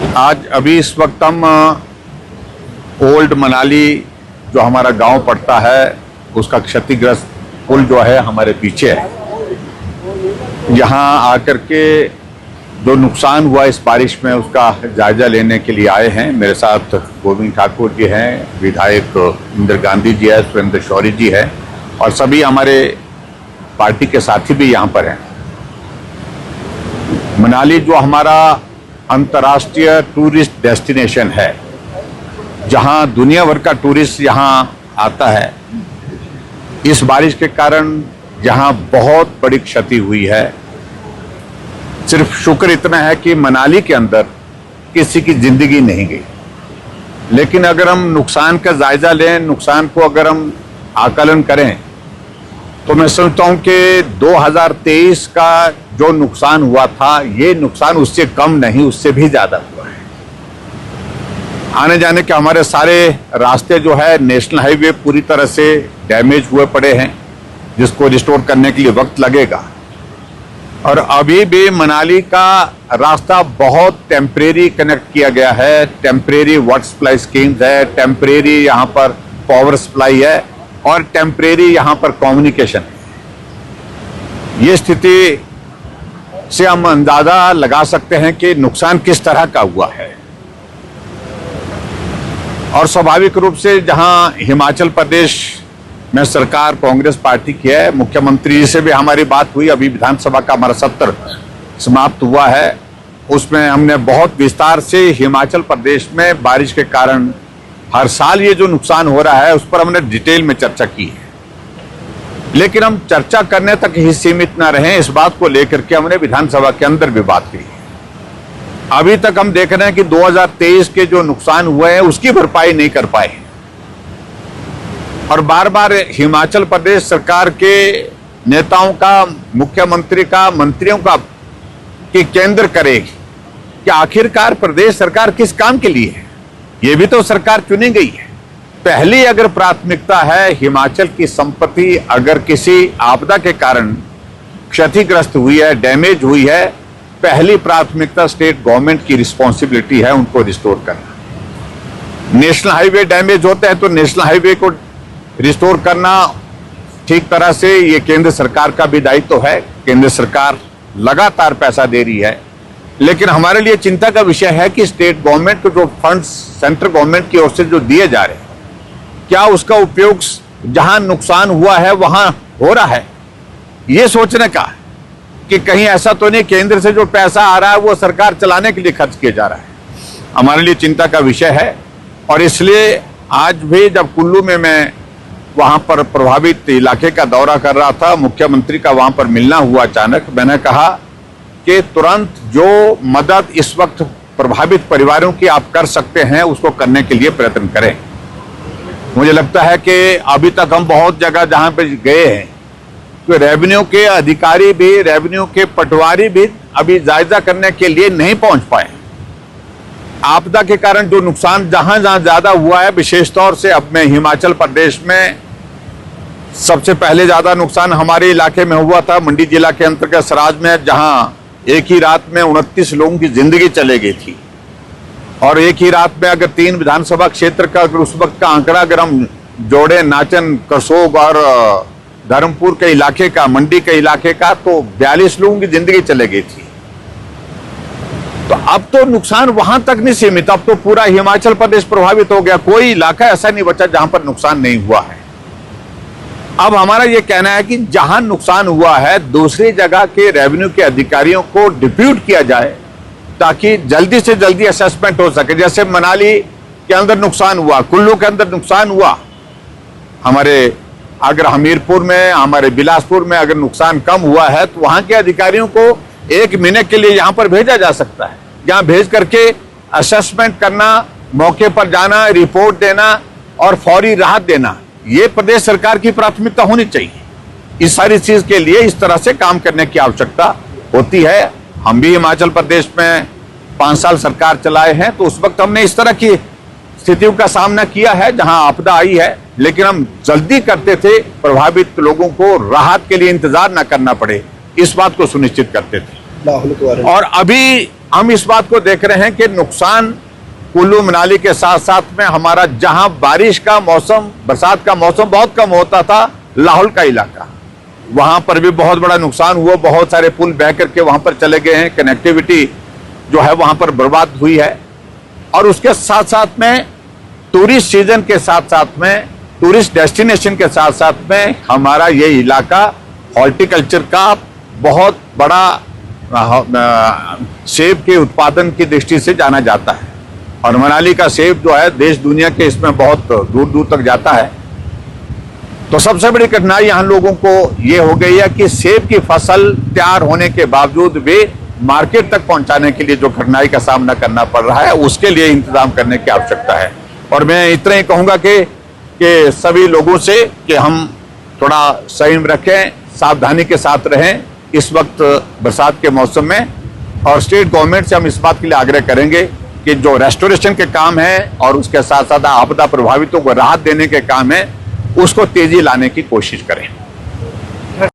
आज अभी इस वक्त हम ओल्ड मनाली जो हमारा गांव पड़ता है उसका क्षतिग्रस्त पुल जो है हमारे पीछे है। यहाँ आकर के जो नुकसान हुआ इस बारिश में उसका जायजा लेने के लिए आए हैं। मेरे साथ गोविंद ठाकुर जी हैं, विधायक इंदिरा गांधी जी है, सुरेंद्र शौरी जी है और सभी हमारे पार्टी के साथी भी यहाँ पर हैं। मनाली जो हमारा अंतर्राष्ट्रीय टूरिस्ट डेस्टिनेशन है, जहाँ दुनिया भर का टूरिस्ट यहाँ आता है, इस बारिश के कारण यहाँ बहुत बड़ी क्षति हुई है। सिर्फ शुक्र इतना है कि मनाली के अंदर किसी की जिंदगी नहीं गई, लेकिन अगर हम नुकसान का जायजा लें, नुकसान को अगर हम आकलन करें तो मैं समझता हूं कि 2023 का जो नुकसान हुआ था, ये नुकसान उससे कम नहीं, उससे भी ज्यादा हुआ है। आने जाने के हमारे सारे रास्ते जो है नेशनल हाईवे पूरी तरह से डैमेज हुए पड़े हैं, जिसको रिस्टोर करने के लिए वक्त लगेगा। और अभी भी मनाली का रास्ता बहुत टेम्परेरी कनेक्ट किया गया है। टेम्परेरी वाटर सप्लाई स्कीम्स है, टेम्परेरी यहाँ पर पावर सप्लाई है और टेम्परेरी यहाँ पर कम्युनिकेशन है। ये स्थिति से हम अंदाजा लगा सकते हैं कि नुकसान किस तरह का हुआ है। और स्वाभाविक रूप से जहां हिमाचल प्रदेश में सरकार कांग्रेस पार्टी की है, मुख्यमंत्री जी से भी हमारी बात हुई। अभी विधानसभा का हमारा सत्र समाप्त हुआ है, उसमें हमने बहुत विस्तार से हिमाचल प्रदेश में बारिश के कारण हर साल ये जो नुकसान हो रहा है उस पर हमने डिटेल में चर्चा की है। लेकिन हम चर्चा करने तक ही सीमित ना रहे, इस बात को लेकर के हमने विधानसभा के अंदर भी बात की। अभी तक हम देख रहे हैं कि 2023 के जो नुकसान हुए हैं उसकी भरपाई नहीं कर पाए और बार बार हिमाचल प्रदेश सरकार के नेताओं का, मुख्यमंत्री का, मंत्रियों का कि केंद्र करेगी कि आखिरकार प्रदेश सरकार किस काम के लिए है। ये भी तो सरकार चुनी गई है। पहली अगर प्राथमिकता है हिमाचल की संपत्ति अगर किसी आपदा के कारण क्षतिग्रस्त हुई है, डैमेज हुई है, पहली प्राथमिकता स्टेट गवर्नमेंट की रिस्पॉन्सिबिलिटी है उनको रिस्टोर करना। नेशनल हाईवे डैमेज होते हैं तो नेशनल हाईवे को रिस्टोर करना ठीक तरह से ये केंद्र सरकार का भी दायित्व है। केंद्र सरकार लगातार पैसा दे रही है, लेकिन हमारे लिए चिंता का विषय है कि स्टेट गवर्नमेंट को जो फंड्स सेंट्रल गवर्नमेंट की ओर से जो दिए जा रहे हैं, क्या उसका उपयोग जहां नुकसान हुआ है वहां हो रहा है। ये सोचने का कि कहीं ऐसा तो नहीं केंद्र से जो पैसा आ रहा है वो सरकार चलाने के लिए खर्च किया जा रहा है, हमारे लिए चिंता का विषय है। और इसलिए आज भी जब कुल्लू में मैं वहां पर प्रभावित इलाके का दौरा कर रहा था, मुख्यमंत्री का वहां पर मिलना हुआ अचानक, मैंने कहा कि तुरंत जो मदद इस वक्त प्रभावित परिवारों की आप कर सकते हैं उसको करने के लिए प्रयत्न करें। मुझे लगता है कि अभी तक हम बहुत जगह जहां पे गए हैं तो रेवेन्यू के अधिकारी भी, रेवेन्यू के पटवारी भी अभी जायजा करने के लिए नहीं पहुंच पाए। आपदा के कारण जो नुकसान जहां जहां ज्यादा हुआ है, विशेष तौर से अब में हिमाचल प्रदेश में सबसे पहले ज्यादा नुकसान हमारे इलाके में हुआ था, मंडी जिला के अंतर्गत सराज में, जहां एक ही रात में 29 लोगों की जिंदगी चले गई थी। और एक ही रात में अगर 3 विधानसभा क्षेत्र का अगर उस वक्त का आंकड़ा अगर हम जोड़े, नाचन, करसोग और धर्मपुर के इलाके का, मंडी के इलाके का, तो 42 लोगों की जिंदगी चले गई थी। तो अब तो नुकसान वहां तक नहीं सीमित, अब तो पूरा हिमाचल प्रदेश प्रभावित हो गया। कोई इलाका ऐसा नहीं बचा जहां पर नुकसान नहीं हुआ है। अब हमारा यह कहना है कि जहां नुकसान हुआ है दूसरी जगह के रेवेन्यू के अधिकारियों को डिप्यूट किया जाए ताकि जल्दी से जल्दी असेसमेंट हो सके। जैसे मनाली के अंदर नुकसान हुआ, कुल्लू के अंदर नुकसान हुआ, हमारे अगर हमीरपुर में, हमारे बिलासपुर में अगर नुकसान कम हुआ है तो वहां के अधिकारियों को 1 महीने के लिए यहां पर भेजा जा सकता है। यहां भेज करके असेसमेंट करना, मौके पर जाना, रिपोर्ट देना और फौरी राहत देना, ये प्रदेश सरकार की प्राथमिकता होनी चाहिए। इस सारी चीज के लिए इस तरह से काम करने की आवश्यकता होती है। हम भी हिमाचल प्रदेश में 5 साल सरकार चलाए हैं, तो उस वक्त हमने इस तरह की स्थितियों का सामना किया है जहां आपदा आई है, लेकिन हम जल्दी करते थे, प्रभावित लोगों को राहत के लिए इंतजार न करना पड़े, इस बात को सुनिश्चित करते थे। और अभी हम इस बात को देख रहे हैं कि नुकसान कुल्लू मनाली के साथ साथ में हमारा जहां बारिश का मौसम, बरसात का मौसम बहुत कम होता था, लाहौल का इलाका, वहां पर भी बहुत बड़ा नुकसान हुआ। बहुत सारे पुल बह करके वहां पर चले गए हैं, कनेक्टिविटी जो है वहां पर बर्बाद हुई है। और उसके साथ साथ में टूरिस्ट सीजन के साथ साथ में, टूरिस्ट डेस्टिनेशन के साथ साथ में हमारा ये इलाका हॉर्टिकल्चर का बहुत बड़ा सेब के उत्पादन की दृष्टि से जाना जाता है। और मनाली का सेब जो है देश दुनिया के इसमें बहुत दूर दूर तक जाता है। तो सबसे बड़ी कठिनाई यहाँ लोगों को ये हो गई है कि सेब की फसल तैयार होने के बावजूद भी मार्केट तक पहुंचाने के लिए जो कठिनाई का सामना करना पड़ रहा है, उसके लिए इंतजाम करने की आवश्यकता है। और मैं इतना ही कहूंगा कि सभी लोगों से कि हम थोड़ा संयम रखें, सावधानी के साथ रहें इस वक्त बरसात के मौसम में। और स्टेट गवर्नमेंट से हम इस बात के लिए आग्रह करेंगे कि जो रेस्टोरेशन के काम है और उसके साथ साथ आपदा प्रभावितों को राहत देने के काम है, उसको तेजी लाने की कोशिश करें।